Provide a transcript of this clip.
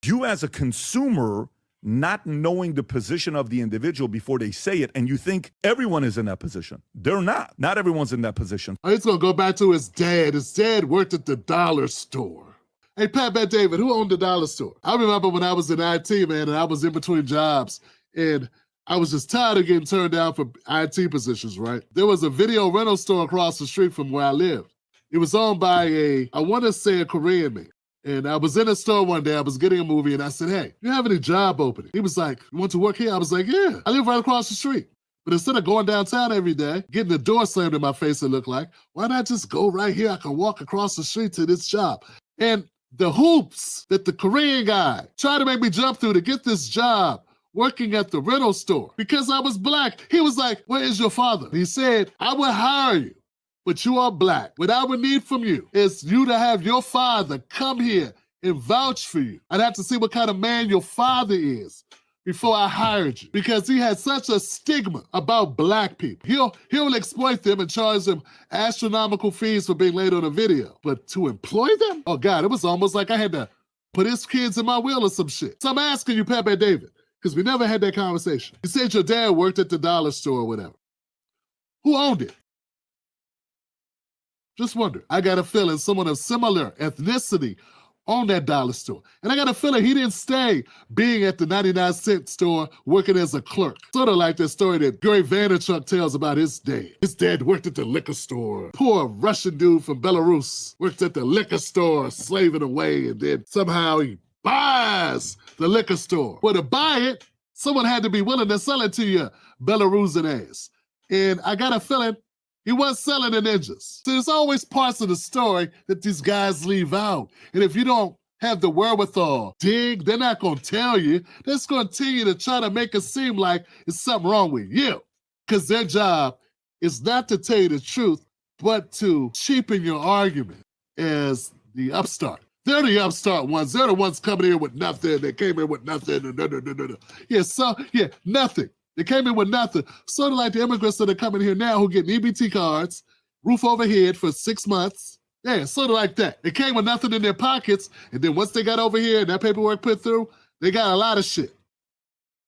you as a consumer not knowing the position of the individual before they say it, and you think everyone is in that position. They're not. Not everyone's in that position. He's going to go back to his dad. His dad worked at the dollar store. Hey, Pat, Bet-David, who owned the dollar store? I remember when I was in IT, man, and I was in between jobs, and I was just tired of getting turned down for IT positions, right? There was a video rental store across the street from where I lived. It was owned by I want to say a Korean man. And I was in a store one day, I was getting a movie, and I said, hey, you have any job opening? He was like, you want to work here? I was like, yeah, I live right across the street. But instead of going downtown every day, getting the door slammed in my face, it looked like, why not just go right here? I can walk across the street to this job. And the hoops that the Korean guy tried to make me jump through to get this job working at the rental store because I was black. He was like, where is your father? He said, I would hire you, but you are black. What I would need from you is you to have your father come here and vouch for you. I'd have to see what kind of man your father is before I hired you, because he had such a stigma about black people. He'll exploit them and charge them astronomical fees for being late on a video. But to employ them? Oh God, it was almost like I had to put his kids in my will or some shit. So I'm asking you, Pat Bet-David, because we never had that conversation. You said your dad worked at the dollar store or whatever. Who owned it? Just wonder. I got a feeling someone of similar ethnicity owned that dollar store. And I got a feeling he didn't stay being at the 99-cent store working as a clerk. Sort of like that story that Gary Vaynerchuk tells about his dad. His dad worked at the liquor store. Poor Russian dude from Belarus worked at the liquor store, slaving away, and then somehow he buys the liquor store. Well, to buy it, someone had to be willing to sell it to you, Belarusian ass. And I got a feeling he was selling the ninjas. So there's always parts of the story that these guys leave out. And if you don't have the wherewithal, dig, they're not gonna tell you. They're just gonna continue to try to make it seem like it's something wrong with you. Because their job is not to tell you the truth, but to cheapen your argument as the upstart. They're the upstart ones. They're the ones coming in with nothing. They came in with nothing. Yeah, nothing. They came in with nothing. Sort of like the immigrants that are coming here now who get EBT cards, roof over head for 6 months. Yeah, sort of like that. They came with nothing in their pockets, and then once they got over here and that paperwork put through, they got a lot of shit.